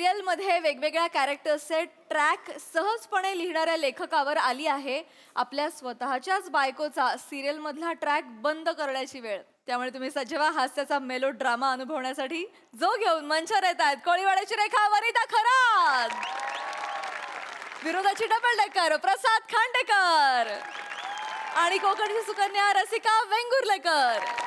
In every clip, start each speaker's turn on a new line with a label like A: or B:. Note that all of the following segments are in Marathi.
A: सिरियल मध्ये वेगवेगळ्या कॅरेक्टर्सचे ट्रॅक सहजपणे लिहिणाऱ्या लेखकावर आली आहे आपल्या स्वतःच्याच बायकोचा सिरियल मधला ट्रॅक बंद करण्याची वेळ. त्यामुळे तुम्ही सज्ज व्हा हास्याचा मेलो ड्रामा अनुभवण्यासाठी. जो घेऊन मंचावर येत आहेत कोळीवाड्याची रेखा वनिता खरात, विरोधाची डबल डेकर प्रसाद खांडेकर आणि कोकणची सुकन्या रसिका वेंगुर्लेकर.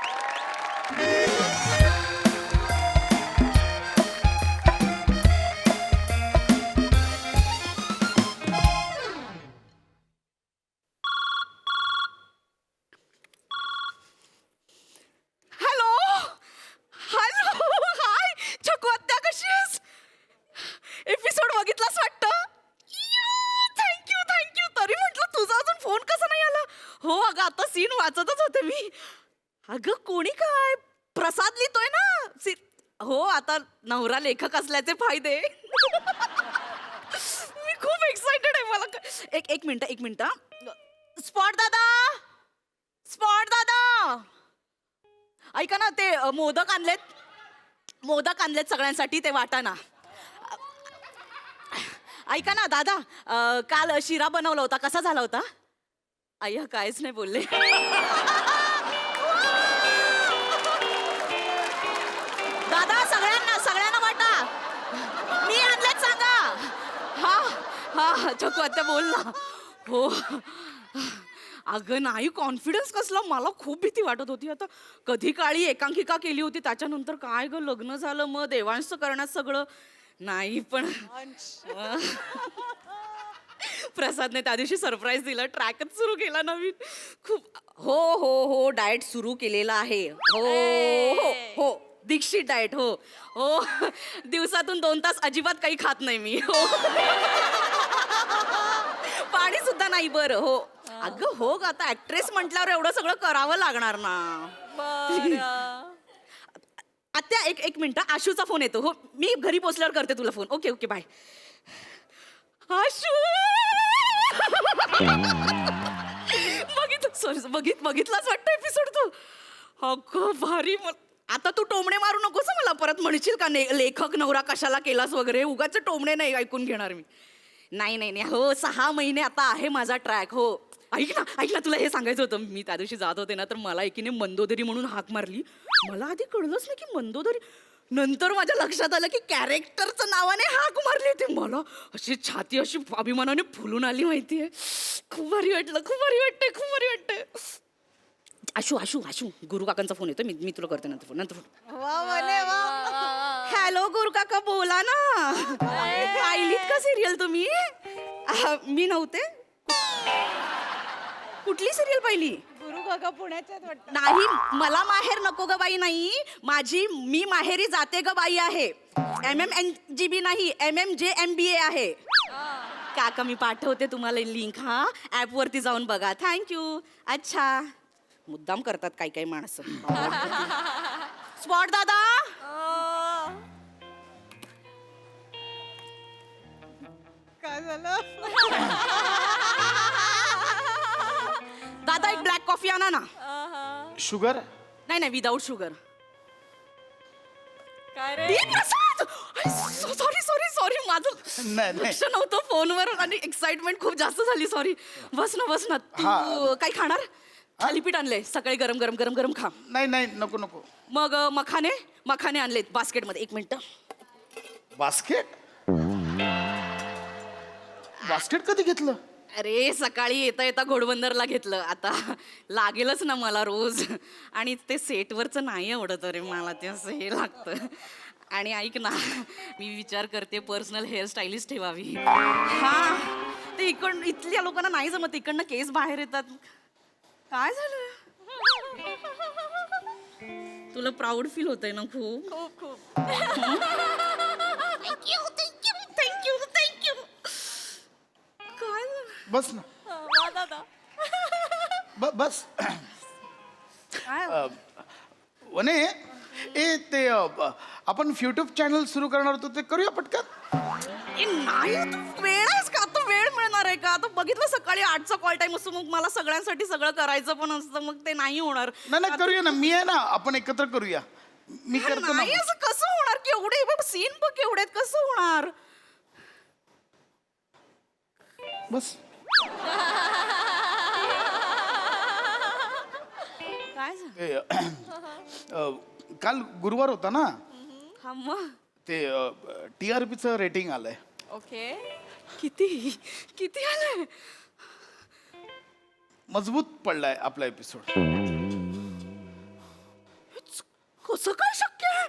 B: एपिसोड बघितलास वाटतं. थँक्यू तरी म्हटलं तुझा अजून फोन कसा नाही आला. हो अगं आता सीन वाचतच होते मी. अगं कोणी काय प्रसाद लिहितोय ना. हो आता नवरा लेखक असल्याचे फायदे. मी खूप एक्साइटेड आहे. मला एक मिनिट स्पॉट दादा ऐका ना, ते मोदक आणलेत सगळ्यांसाठी, ते वाटा ना. ऐका ना दादा, काल शिरा बनवला होता, कसा झाला होता? अय्या काहीच नाही बोलले. दादा सगळ्यांना वाटा, मी आणलेत सांगा. हा चकू आता बोल ना. हो अगं नाही, कॉन्फिडन्स कसला, मला खूप भीती वाटत होती. आता कधी काळी एकांकिका केली होती, त्याच्यानंतर काय ग लग्न झालं, मग देवांश करण्यात सगळं नाही. पण प्रसादने त्या दिवशी सरप्राईज दिलं, ट्रॅकच सुरू केला नवीन. खूप हो डाएट सुरू केलेला आहे. हो दीक्षित डाएट. हो दिवसातून 2 तास अजिबात काही खात नाही मी. हो पाणी सुद्धा नाही. बरं हो अगं हो ग, आता ऍक्ट्रेस म्हटल्यावर एवढं सगळं करावं लागणार ना. आत्या एक मिनिट, आशूचा फोन येतो. हो मी घरी पोचल्यावर करते तुला फोन. Okay bye. आशू बघितलाच वाटतं एपिसोड तू. अगं भारी. आता तू टोमणे मारू नकोस मला, परत म्हणशील का लेखक नवरा कशाला केलास वगैरे. उगाच टोमणे नाही ऐकून घेणार मी. नाही हो 6 महिने आता आहे माझा ट्रॅक. हो ऐक ना तुला हे सांगायचं होतं. मी त्या दिवशी जात होते ना, तर मला एकीने मंदोदरी म्हणून हाक मारली. मला आधी कळलंच नाही की मंदोदरी, नंतर माझ्या लक्षात आलं की कॅरेक्टरचं नावाने हाक मारली होती. मला अशी छाती अशी अभिमानाने फुलून आली माहितीये. खूप भारी वाटतंय. आशू गुरु काकांचा फोन येतो. मी तुला करते नंतर फोन. हॅलो गुरु काका बोला ना. पाहिलीत का सिरियल तुम्ही? मी नव्हते. कुठली सिरियल पाहिली?
C: गुरु काका पुण्याच्यात वाटतं.
B: नाही, मला माहेर नको ग बाई. नाही मी माहेरी जाते ग बाई आहे. MMNGB नाही, MMJMBA आहे. काका मी पाठवते तुम्हाला लिंक. हा ऍप वरती जाऊन बघा. थँक्यू. अच्छा मुद्दाम करतात काही माणसं. स्पॉट दादा
C: काय झालं?
B: दादा एक ब्लॅक कॉफी आणा ना.
D: शुगर?
B: नाही विदाऊट शुगर.
A: काय रे
B: सॉरी माझं
D: नाही.
B: लक्ष नव्हतं फोनवर आणि एक्साइटमेंट खूप जास्त झाली. सॉरी. बस ना. तू काय खाणार? थालीपीठ आणले सकाळी, गरम खा.
D: नाही नको.
B: मग मखाने आणलेत बास्केटमध्ये. 1 मिनिट.
D: बास्केट कधी घेतलं?
B: अरे सकाळी येता घोडबंदरला घेतलं. आता लागेलच ना मला रोज. आणि ते सेटवरचं नाही आवडत रे मला, ते असं हे लागतं. आणि ऐक ना, मी विचार करते पर्सनल हेअर स्टाईलिस्ट ठेवावी. हा ते इथल्या लोकांना नाही जमत, इकडनं केस बाहेर येतात. काय झालं? तुला प्राऊड फील होतंय ना? खूप थँक्यू. काय झालं?
D: बस ना. बस. वने ते आपण युट्यूब चॅनल सुरू करणार होतो, ते करूया पटकन.
B: नाही तू वेळ आहेस का? आता वेळ मिळणार आहे का? आता बघितलं सकाळी 8चा कॉल टाइम असतो, मग मला सगळ्यांसाठी सगळं करायचं पण असतं, मग ते नाही होणार.
D: नाही करूया ना. मी आहे ना, आपण एकत्र करूया. मी करतो ना.
B: नाही असं कसं होणार? केवढे सीन बघ केवढे आहेत, कसं होणार?
D: बस
B: काय झालं?
D: ते काल गुरुवार होता ना,
B: हा मग
D: ते TRPचं रेटिंग आलंय.
A: ओके.
B: किती किती आलंय?
D: मजबूत पडलाय आपला एपिसोड.
B: कसं काय शक्य आहे?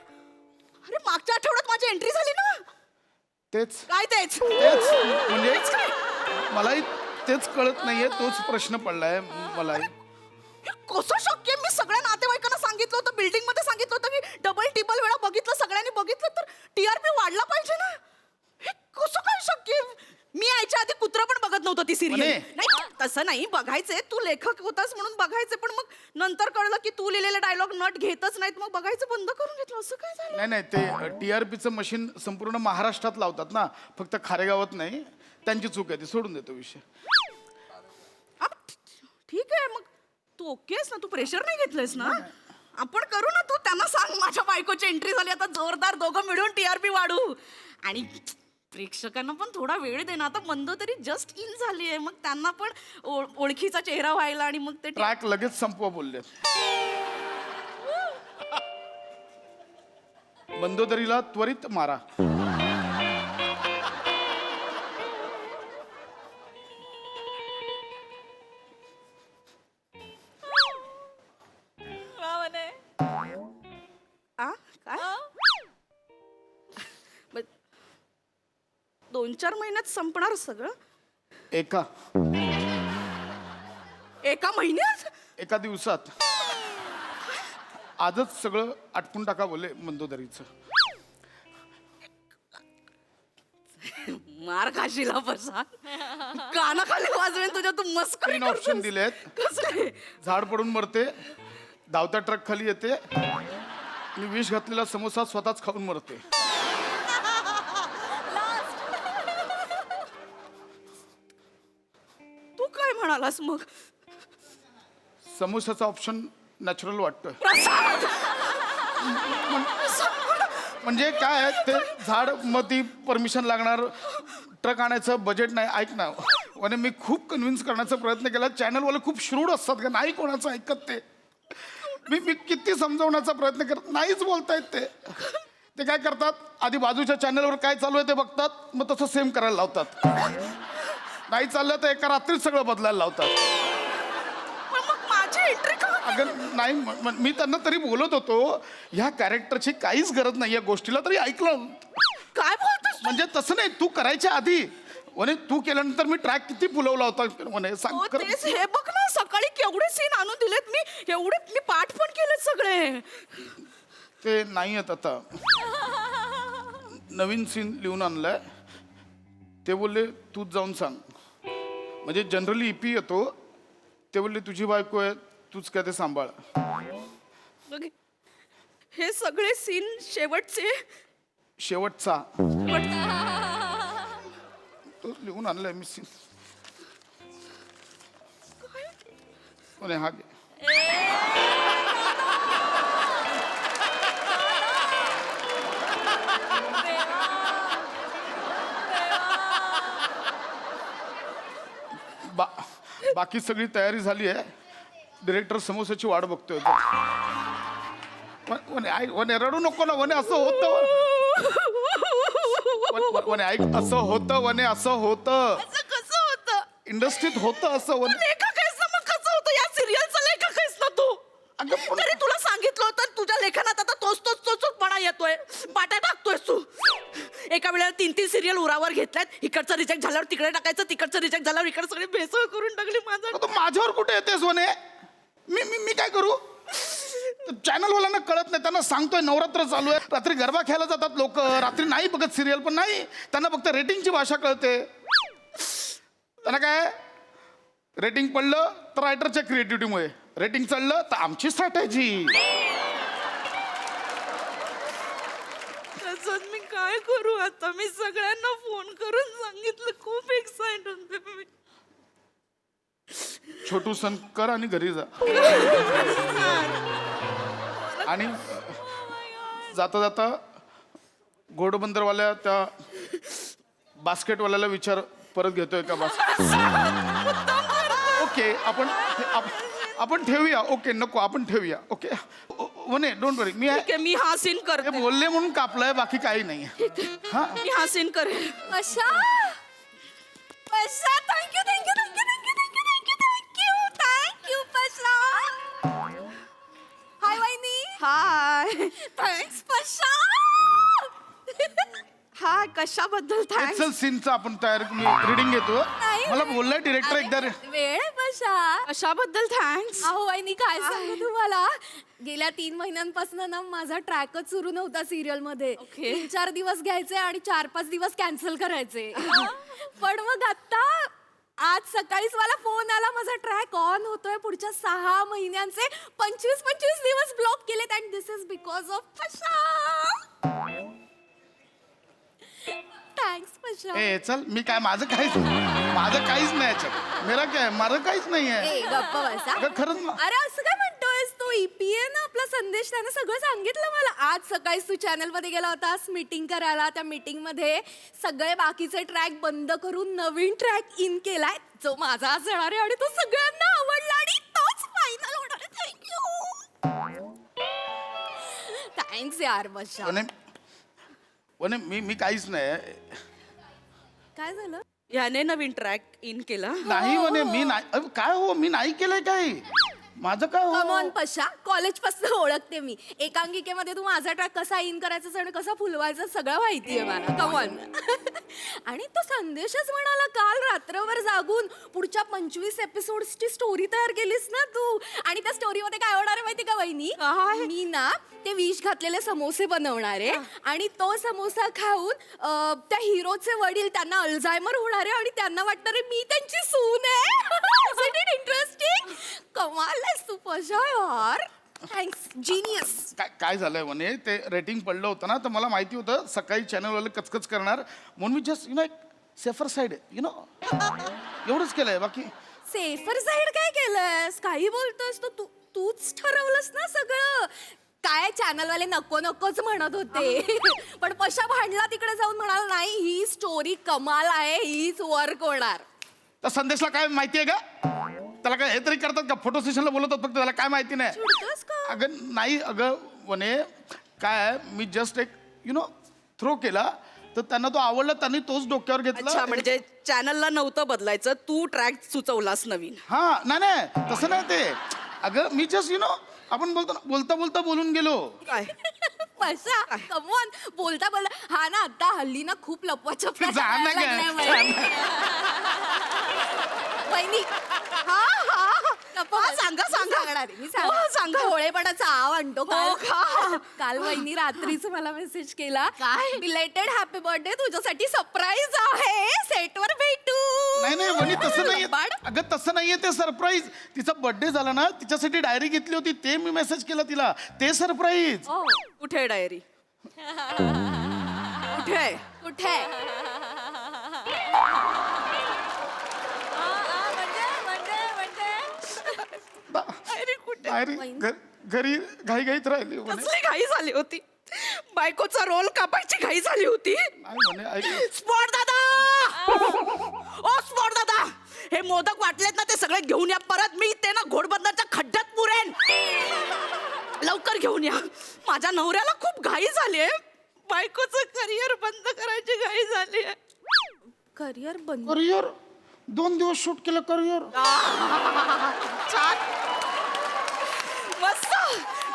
B: अरे मागच्या आठवड्यात माझी एंट्री झाली ना.
D: तेच
B: काय तेच
D: तेच म्हणजे
B: तेच काय?
D: मलाही तेच कळत नाहीये, तोच प्रश्न पडलाय मलाही.
B: हे कसं शक्य आहे? मी सगळ्या नातेवाईकांना सांगितलं होतं, बिल्डिंग मध्ये सांगितलं होतं की डबल टिबल वेळा बघितलं, सगळ्यांनी बघितलं, तर TRP वाढला पाहिजे ना. हे कसं काय शक्य आहे? मी यायच्या आधी कुत्रा पण बघत नव्हतं ती सिरियल.
D: म्हणे?
B: नाही तसं नाही, बघायचंय, तू लेखक होतास म्हणून बघायचे, पण मग नंतर कळलं की तू लिहिलेले डायलॉग नट घेतच नाहीत, मग बघायचं बंद करून घेतलं. असं काय झालं?
D: नाही नाही, ते TRPचं मशीन संपूर्ण महाराष्ट्रात लावतात ना, फक्त खारेगावात नाही. त्यांची चूक आहे, ती सोडून देतो विषय.
B: आप, ठीक आहे, मग तू ओके आहेस ना? तू प्रेशर नाही घेतलंयस ना? आपण करू ना. तू त्यांना सांग माझ्या बायकोची एंट्री झाली, आता जोरदार दोघं मिळून TRP वाढू. आणि प्रेक्षकांना पण थोडा वेळ दे ना. आता मंद तरी जस्ट इन झाली आहे, मग त्यांना पण ओळखीचा चेहरा व्हायला, आणि मग ते
D: ट्रॅक लगेच संपवा बोलले. मंदोदरीला त्वरित मारा.
B: आ काय 2-4 महिन्यात संपणार सगळं?
D: एका
B: महिन्यात?
D: एका दिवसात आजच सगळं आटपून टाका बोलले मंदोदरीचं.
B: मार खाशीला बसा. कानाखाली वाजवेन तुझ्या. तू मस्करी
D: 3 ऑप्शन दिलेत.
B: कसले?
D: झाड पडून मरते, धावत्या ट्रक खाली येते आणि विष घातलेला समोसा स्वतःच खाऊन मरते.
B: तू काय म्हणालास मग?
D: समोसाचा ऑप्शन नॅचरल वाटतोय. म्हणजे काय आहे, ते झाड मग ती परमिशन लागणार, ट्रक आणायचं बजेट नाही. ऐक ना, आणि मी खूप कन्व्हिन्स करण्याचा प्रयत्न केला. चॅनलवाले खूप श्रूड असतात का, नाही कोणाचं ऐकत ते. मी किती समजावण्याचा प्रयत्न करत, नाहीच बोलतायत ते. ते काय करतात, आधी बाजूच्या चॅनलवर काय चालू आहे ते बघतात, मग तसं सेम करायला लावतात. नाही चाललं तर एका रात्रीत सगळं बदलायला लावतात.
B: पण मग माझी एंट्री का?
D: अगं नाही, मी त्यांना तरी बोलत होतो, ह्या कॅरेक्टरची काहीच गरज नाही, या गोष्टीला तरी ऐकलं.
B: काय बोलतोस?
D: म्हणजे तसं नाही, तू करायच्या आधी म्हणे, तू केल्यानंतर मी ट्रॅक किती फुलवला होता म्हणे, सांग
B: हो,
D: खरं.
B: तेच हे बघ ना, सकाळी केवढे सीन आणून दिलेत मी, एवढे मी पाठ पण केलेत सगळे.
D: ते नाही आहेत आता. नवीन सीन लिहून आणलाय, ते बोलले तूच जाऊन सांग. म्हणजे जनरली EP येतो, ते बोलले तुझी बायको आहे, तूच काय ते सांभाळ.
B: बघ, हे सगळे सीन शेवटचे.
D: शेवटचा
B: पण
D: तो लिहून आणलाय मी सीन. म्हणे हा घे. बाकी सगळी तयारी झाली आहे. डिरेक्टर समोसाची वाट बघतोय. वने रडू नको ना वने, असं होतं वने, ऐक, असं होतं वने, असं होतं
B: असं कसं होतं?
D: इंडस्ट्रीत होतं असं वने.
B: लेखक आहेस ना, मग कसं होतं? या सिरियलचा लेखक आहेस ना तू.
D: अगं पण-
B: तरी तुला सांगितलं होतं, तुझ्या लेखनात आता तोच येतोय, पाट्या टाकतोयस तू. एका वेळेला 3 सिरियल उरावर घेतल्यात. इकडचं रिजेक्ट झाल्यावर तिकडे टाकायचं, तिकडचं रिजेक्ट झाल्यावर इकडे सगळे भेसळ करून टाकली. माझं
D: तू माझ्यावर कुठे येतेस वने? मी काय करू? चॅनलवाल्यांना कळत नाही, त्यांना सांगतोय नवरात्र चालू आहे, रात्री गरबा खेळायला जातात लोक, रात्री नाही बघत सिरियल. पण नाही, त्यांना फक्त रेटिंगची भाषा कळते. त्यांना काय, रेटिंग पडलं तर रायटरच्या क्रिएटिव्हिटीमुळे, रेटिंग चढलं तर आमची स्ट्रॅटेजी.
B: तसंच मी काय करू आता? मी सगळ्यांना फोन करून सांगितलं, खूप एक्साइट होते मी.
D: छोटू सण कर आणि घरी जा. आणि जाता जाता घोडबंदरवाल्या त्या बास्केटवाल्याला विचार, परत घेतोय का बास्केट? ओके, आपण ठेवूया. ओके, नको, आपण ठेवूया. ओके, वने डोंट वरी.
B: ठीक आहे, मी हा सीन
D: हे
B: करते.
D: बोलले म्हणून कापलाय, बाकी काही नाही. हा,
B: मी हा सीन करेन.
A: Pasha Pasha thank you thank you thank you thank you thank you thank you thank you thank you Pasha. Hi वहिनी.
B: हाय
A: थँक्स पशा.
B: हाय, कशाबद्दल थँक्स?
D: चल सीनचं आपण तयार, मी रीडिंग घेतो.
A: नाही.
D: मला बोललाय डिरेक्टर एकदा
A: वेळ आहे पशा.
B: कशाबद्दल थँक्स?
A: अहो वहिनी काय सांगू तुम्हाला, गेल्या 3 महिन्यांपासून ना माझा ट्रॅकच सुरू नव्हता सिरियल मध्ये.
B: Okay.
A: 3-4 दिवस घ्यायचे आणि 4-5 दिवस कॅन्सल करायचे. पण मग आता आज सकाळीच मला फोन आला, माझा ट्रॅक ऑन होतोय पुढच्या 6 महिन्यांचे 25-25 दिवस ब्लॉक केलेत and this is because of Pasha. Thanks Pasha.
D: ए चल, मी काय, माझं काहीच नाही याच्यात. मेरा काय, माझं काहीच नाही आहे.
A: ए गप्प बसा.
D: अगं खरंच ना.
A: अरे असं काय म्हणतोयस तू? ईपीए ना आपला संदेश त्याने सगळं सांगितलं मला. आज सकाळी तू चॅनल मध्ये गेला होतास मीटिंग करायला. त्या मीटिंग मध्ये सगळे बाकीचे ट्रॅक बंद करून नवीन ट्रॅक इन केलाय जो माझा असणार आहे आणि तो सगळ्यांना आवडला आणि तोच फायनल होणार आहे. थँक्स यार बशा.
D: वने मी काहीच नाही.
A: काय झालं?
B: याने नवीन ट्रॅक इन केला.
D: नाही वने, मी नाही. अरे काय हो, मी नाही केलंय काही. माझं काय
A: कम
D: हो.
A: ऑन पशा, कॉलेज पासून ओळखते मी. एकांकिकेमध्ये तू माझा ट्रॅक कसा इन करायचा आणि कसा फुलवायचा सगळं माहितीये मला. Come on. आणि तो संदेशच म्हणाला, काल रात्रभर जागून पुढच्या 25 एपिसोड्सची स्टोरी तयार केलीस ना तू. आणि त्या स्टोरीमध्ये काय होणार आहे माहिती का वहिनी? मी ना ते विष घातलेले समोसे बनवणार आहे आणि तो समोसा खाऊन त्या हिरोचे वडील, त्यांना अल्झायमर होणार आहे आणि त्यांना वाटणार आहे मी त्यांची सून आहे. इंटरेस्टिंग. कमाल आहेस तू पशा यार. Thanks, genius.
D: काय झालंय वने, ते रेटिंग पडलं होतं ना, तर मला माहिती होतं सकाळी चॅनलवाले कचकच करणार, म्हणून मी जस्ट एक सेफर साईड एवढंच केलंय. बाकी
A: सेफर साईड काय केलंयस? काही बोलतोयस तू? तूच ठरवलंस ना सगळं. काय चॅनलवाले नको नकोच म्हणत होते, पण पशा भांडला तिकडे जाऊन म्हणाला नाही ही स्टोरी कमाल आहे, हीच वर्क होणार.
D: त्या संदेशला काय माहिती आहे का? त्याला काय हे तरी करतात का? फोटो सेशनला बोलवतात फक्त, त्याला काय माहिती नाही.
A: चिडतोस का?
D: अगं नाही, अगं वने काय, मी जस्ट एक थ्रो केला तर त्यांना तो आवडला, त्यांनी तोच डोक्यावर
B: अच्छा,
D: घेतला.
B: म्हणजे चॅनलला नव्हतं बदलायचं, तू ट्रॅक सुचवलास नवीन.
D: हा नाही तसं नाही ते. अगं मी जस्ट आपण बोलता बोलता बोलून गेलो.
B: काय
A: पशा कमॉन, बोलता हा ना आता हल्ली ना खूप लपवाच्या
D: जा ना गं.
A: वहिनी.
B: सांगा.
A: मी
B: सांगा.
A: भोळेपणाचा आव आणतो.
B: हो का?
A: काल वहिनी रात्रीच मला मेसेज केला, काय बिलेटेड हॅपी बर्थडे, तुझ्यासाठी सरप्राईज आहे, सेटवर भेटू.
D: नाही वनी, तसं नाहीये. अगं तसं नाहीये ते सरप्राईज. तिचा बर्थडे झाला ना, तिच्यासाठी डायरी घेतली होती, ते मी मेसेज केला तिला, ते सरप्राईज.
B: कुठे आहे डायरी? कुठे आहे?
A: कुठे?
D: डायरी घरी घाईघाईत राहिली.
B: कसली घाई झाली होती? बायकोचा रोल कापायची घाई झाली होती. स्पॉट दादा, ओ स्पॉट दादा, हे मोदक वाटलेत ना ते सगळे घेऊन या परत. मी ते ना घोडबंदरच्या खड्ड्यात पुरेन. लवकर घेऊन या. माझ्या नवऱ्याला खूप घाई झालीये. बायकोचं करिअर बंद करायची घाई झाली आहे.
A: करिअर बंद?
D: करिअर 2 दिवस शूट केलं करिअर.
B: छान, मस्त.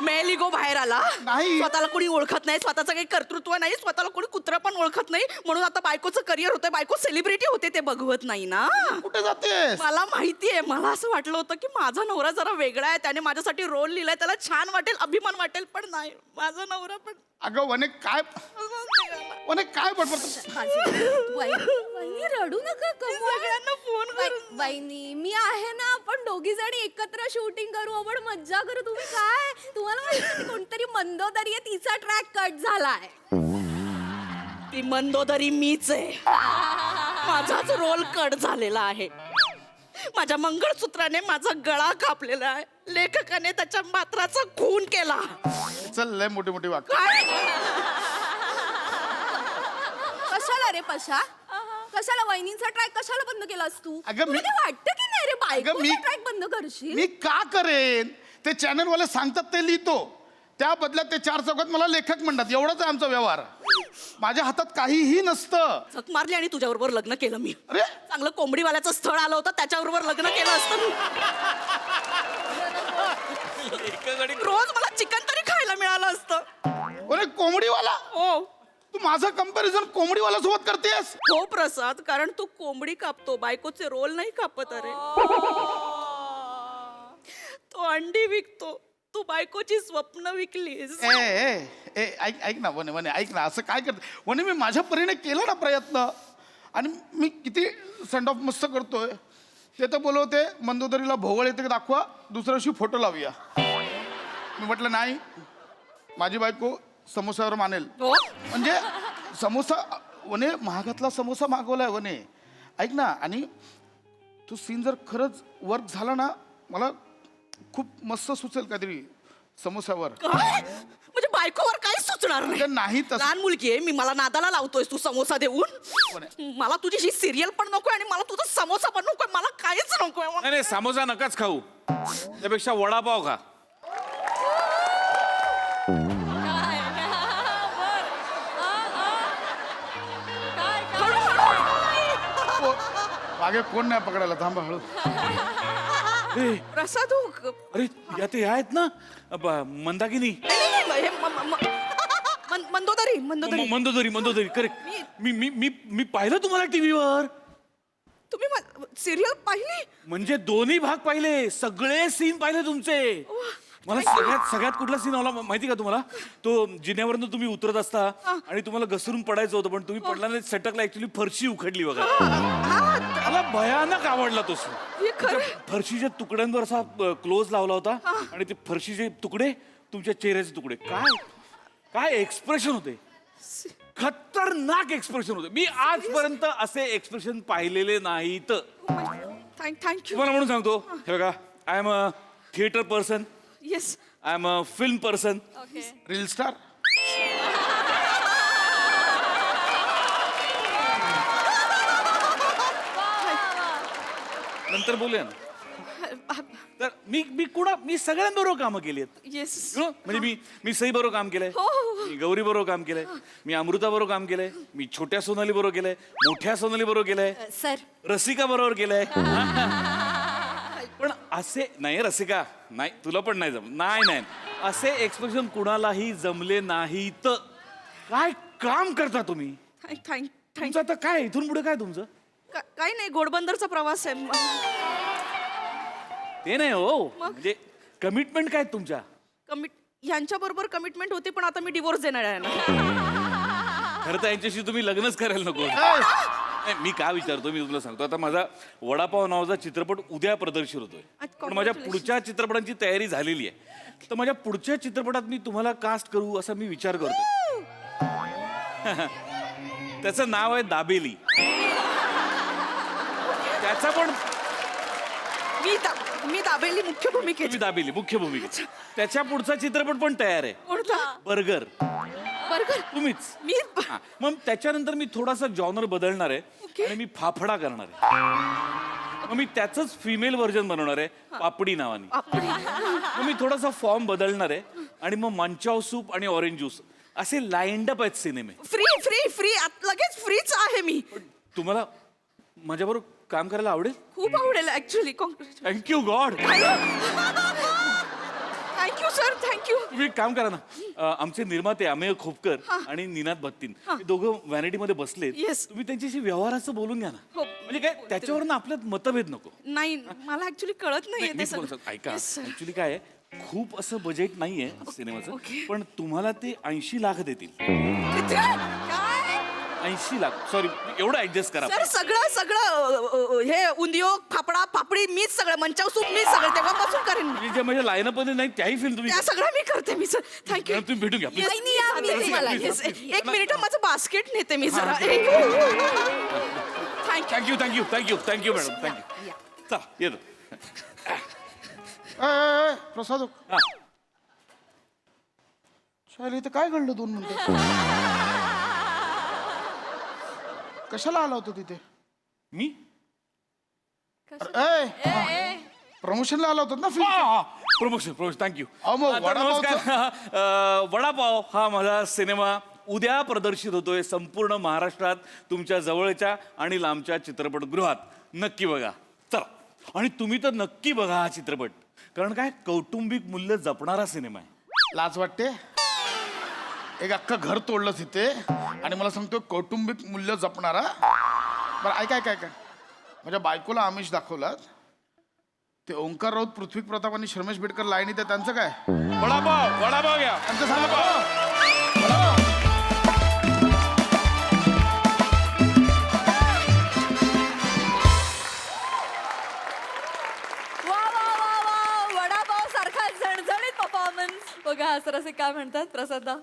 B: मेलिगो बाहेर आला.
D: नाही.
B: स्वतःला कोणी ओळखत नाही, स्वतःचं काही कर्तृत्व नाही, स्वतःला कोणी कुत्रा पण ओळखत नाही, म्हणून आता बायकोचं करिअर होतंय. बायको सेलिब्रिटी होते, ते बघवत नाही ना.
D: कुठे जातेस?
B: मला माहितीये. मला असं वाटलं होतं की माझा नवरा जरा वेगळा आहे, त्याने माझ्यासाठी रोल लिहिलाय, त्याला छान वाटेल, अभिमान वाटेल, पण नाही, माझा नवरा पण.
D: अगं वने काय बडबड.
A: वहिनी रडू नका.
B: सगळ्यांना फोन करून
A: वहिनी मी आहे ना, आपण दोघी जणी एकत्र शूटिंग करू, आपण मज्जा करू. तुम्ही काय, तुम्हाला माहिती कोणतरी मंदोदरी आहे, तिचा ट्रॅक कट झालाय.
B: ती मंदोदरी मीच आहे. माझाच रोल कट झालेला आहे. माझ्या मंगळसूत्राने माझा गळा कापलेला आहे. लेखकाने त्याच्या मात्राचा खून केला.
D: चल लय मोठी वाक्य.
B: काय? का रे पशा कशाला वहिनींचा ट्रॅक कशाला बंद केलास तू
D: अगं,
B: तुला ते वाटतं की नाही रे
D: अगं,
B: बायकोचा ट्रॅक बंद करशील
D: मी का करेन ते चॅनलवाले सांगतात ते लिहितो त्या बदल्यात ते 4 चौकात मला लेखक म्हणतात एवढंच आहे आमचा व्यवहार माझ्या हातात काहीही नसतं
B: झक मारली आणि तुझ्याबरोबर लग्न केलं मी
D: अरे
B: चांगलं कोंबडीवाल्याचं स्थळ आलं होतं त्याच्याबरोबर लग्न केलं असतं मी रोज मला चिकन तरी खायला मिळालं असतं
D: अरे कोंबडीवाला
B: हो
D: तू माझं कंपॅरिझन कोंबडीवाला सोबत करतेस
B: हो प्रसाद कारण तू कोंबडी कापतो बायकोचे रोल नाही कापत अरे तो अंडी विकतो तू बायकोची स्वप्न विकलीस
D: ए ए ए ऐक ऐक ना वने वने ऐक ना असं काय करत वने मी माझ्या परीने केला ना प्रयत्न आणि मी किती सेंड ऑफ मस्त करतोय ते तर बोलवते मंदोदरीला भोवळ येते का दाखवा दुसऱ्या दिवशी फोटो लावूया मी म्हटलं नाही माझी बायको समोसावर मानेल
B: हो
D: म्हणजे समोसा वने महागातला समोसा मागवलाय वने ऐक ना आणि तो सीन जर खरंच वर्क झाला ना मला खूप मस्त सुचेल काहीतरी समोसावर
B: काय? म्हणजे बायकोवर काही सुचणार नाही
D: अगं, नाही तसं
B: लहान मुलगी आहे मी मला नादाला लावतोयस तू समोसा देऊन मला तुझी ही सिरियल पण नकोय आणि मला तुझा समोसा पण नकोय मला काहीच नकोय
E: नाही नाही समोसा नकाच खाऊ त्यापेक्षा वडापाव खा
D: मागे कोण नाही पकडायला थांबा हळू
E: ए,
B: प्रसाद हो,
E: अरे या ते आहेत ना मंदाकिनी
B: हे मंदोदरी मंदोदरी
E: मंदोदरी मंदोदरी करेक्ट मी पाहिलं तुम्हाला टीव्हीवर
B: तुम्ही सिरियल पाहिली
E: म्हणजे दोन्ही भाग पाहिले सगळे सीन पाहिले तुमचे मला सगळ्यात कुठला सीन आवला माहिती का तुम्हाला तो जिन्यावरनं तुम्ही उतरत असता आणि तुम्हाला घसरून पडायचं होतं पण तुम्ही पडला नाही सटकला ऍक्च्युली फरशी उखडली बघा मला भयानक आवडला तो सीन
B: हे खरं
E: फरशीच्या तुकड्यांवर असा क्लोज लावला होता आणि ते फरशीचे तुकडे तुमच्या चेहऱ्याचे तुकडे काय काय एक्सप्रेशन होते खतरनाक एक्सप्रेशन होते मी आजपर्यंत असे एक्सप्रेशन पाहिलेले नाहीत
B: थँक्यू
E: तुम्हाला म्हणून सांगतो हे बघा I am a theatre person
B: yes
E: I am a film person
D: reel star
E: नंतर बोलूया ना तर मी सगळ्यांबरोबर कामं केली आहेत
B: येस
E: म्हणजे मी सई बरोबर काम केलंय मी गौरी बरोबर काम केलंय मी अमृता बरोबर काम केलंय मी छोट्या सोनाली बरोबर केलंय मोठ्या सोनाली बरोबर केलंय
A: सर
E: रसिका बरोबर केलंय पण असे नाही रसिका नाही तुला पण नाही जम नाही नाही असे एक्सप्रेशन कुणालाही जमले नाहीत काय काम करता तुम्ही तुमचं आता काय इथून पुढे काय तुमचं
B: काही नाही घोडबंदरचा प्रवास आहे
E: ते नाही हो म्हणजे कमिटमेंट काय तुमच्या
B: ह्यांच्या बरोबर कमिटमेंट होती पण आता मी डिवोर्स देणार आहे ना
E: खरं तर यांच्याशी तुम्ही लग्नच करायला नको नाही, मी काय विचारतो मी तुला सांगतो आता माझा वडापाव नावाचा चित्रपट उद्या प्रदर्शित होतोय पण माझ्या पुढच्या चित्रपटांची तयारी झालेली आहे तर माझ्या पुढच्या चित्रपटात मी तुम्हाला कास्ट करू असा मी विचार करतो त्याचं नाव आहे दाबेली त्याचा पण
B: मी दाबेली मुख्य भूमिकेत
E: तुम्ही दाबेली मुख्य भूमिका त्याच्या पुढचा चित्रपट पण तयार आहे
B: कोणता
E: बर्गर
B: बर्गर
E: तुम्हीच
B: मी
E: हा, मग त्याच्यानंतर मी थोडासा जॉनर बदलणार आहे आणि मी फाफडा करणार आहे मग मी त्याच फिमेल व्हर्जन बनवणार आहे पापडी नावाने मग मी थोडासा फॉर्म बदलणार आहे आणि मग मंचाव सूप आणि ऑरेंज ज्यूस असे लाईंड अप आहेत सिनेमे
B: फ्री फ्री फ्री लगेच फ्रीच आहे मी
E: तुम्हाला माझ्याबरोबर काम करायला आवडेल
B: खूप आवडेल actually
E: thank you God
B: thank you sir thank you
E: तुम्ही एक काम करा ना आमचे निर्माते अमेय खोपकर आणि निनाद बत्तीन हे दोघं व्हॅनिटीमध्ये बसलेत
B: Yes.
E: तुम्ही त्यांच्याशी व्यवहाराचं बोलून घ्या ना
B: हो.
E: म्हणजे काय त्याच्यावर आपल्यात मतभेद नको
B: नाही मला ऍक्च्युली कळत
E: नाही,
B: नाही
E: मी बोलतो, ऐका ऍक्च्युली काय आहे, खूप असं बजेट नाहीये सिनेमाचं
B: Okay.
E: पण तुम्हाला ते 80 लाख देतील
B: काय
E: 80 लाख सॉरी एवढं ऍडजस्ट करा
B: सर सगळं हे उंदियो फाफडा पापडी मीच सगळं मंचाव सूप मीच सगळं तेव्हापासून करेन मी.
E: म्हणजे जे माझ्या लाईनअप मध्ये नाही त्याही फिल्म तुम्ही
B: त्या सगळं मी करते मी सर थँक्यू
E: मॅडम, तुम्ही भेटून घ्या please.
B: नाही, या, मी तुम्हाला-
E: please,
B: yes,
E: please.
B: एक मिनिट माझं बास्केट नेते मी जरा थँक्यू
E: थँक्यू मॅडम थँक्यू चला येतो
D: प्रसाद
E: हा
D: शाळेला इथं काय घडलं 2 मिनिटं कशाला आला होता तिथे
E: मी
D: प्रमोशनला आला होता ना
E: प्रमोशन थँक्यू
D: अहो, मग वडापावचं-
E: नमस्कार वडापाव हा माझा सिनेमा उद्या प्रदर्शित होतोय संपूर्ण महाराष्ट्रात तुमच्या जवळच्या आणि लांबच्या चित्रपटगृहात नक्की बघा चला आणि तुम्ही तर नक्की बघा हा चित्रपट कारण काय कौटुंबिक मूल्य जपणारा सिनेमा आहे
D: लाज वाटते एक अख्खं घर तोडलं तिथे आणि मला सांगतो कौटुंबिक मूल्य जपणारा बरं ऐका माझ्या बायकोला आमिष दाखवलात ते ओंकार राऊत पृथ्वी प्रताप आणि शर्मेश बेडकर लाईनी ते त्यांचं काय
E: वडापाव घ्या
D: त्यांचं सांगा
A: वा वा वा वा वडापाव सारखा झणझणीत परफॉर्मन्स बघा हा सर असे काय म्हणतात प्रसादा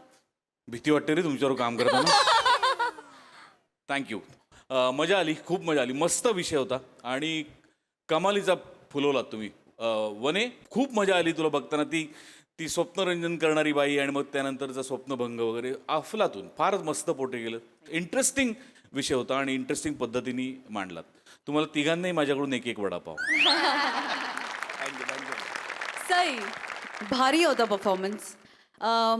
E: भीती वाटते रे तुमच्यावर काम करताना थँक्यू मजा आली खूप मजा आली मस्त विषय होता आणि कमालीचा फुलवलात तुम्ही वने खूप मजा आली तुला बघताना ती स्वप्नरंजन करणारी बाई आणि मग त्यानंतरचा स्वप्नभंग वगैरे अफलातून फारच मस्त पोटे गेलं इंटरेस्टिंग विषय होता आणि इंटरेस्टिंग पद्धतीने मांडलात तुम्हाला तिघांनाही माझ्याकडून एक वडापाव
A: सई
F: भारी होता परफॉर्मन्स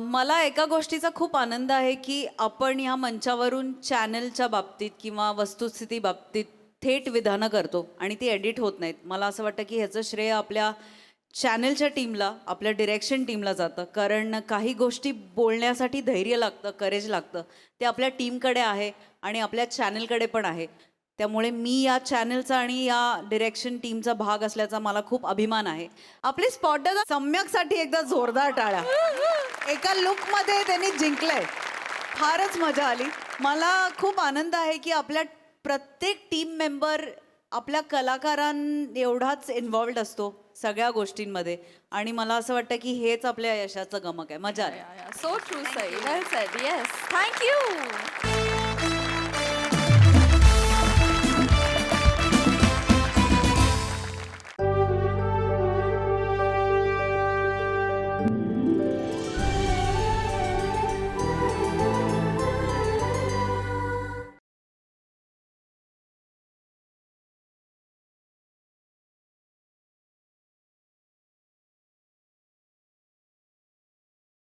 F: मला एका गोष्टीचा खूप आनंद आहे की आपण ह्या मंचावरून चॅनलच्या बाबतीत किंवा वस्तुस्थिती बाबतीत थेट विधानं करतो आणि ती एडिट होत नाहीत मला असं वाटतं की ह्याचं श्रेय आपल्या चॅनलच्या टीमला आपल्या डिरेक्शन टीमला जातं कारण काही गोष्टी बोलण्यासाठी धैर्य लागतं करेज लागतं ते आपल्या टीमकडे आहे आणि आपल्या चॅनलकडे पण आहे त्यामुळे मी या चॅनलचा आणि या डिरेक्शन टीमचा भाग असल्याचा मला खूप अभिमान आहे आपली स्पॉटर सम्यकसाठी एकदा जोरदार टाळ्या एका लुकमध्ये त्यांनी जिंकलंय फारच मजा आली मला खूप आनंद आहे की आपल्या प्रत्येक टीम मेंबर आपल्या कलाकारां एवढाच इन्व्हॉल्ड असतो सगळ्या गोष्टींमध्ये आणि मला असं वाटतं की हेच आपल्या यशाचं गमक आहे मजा आली
A: सो ट्रू सई वेल सेड येस थँक्यू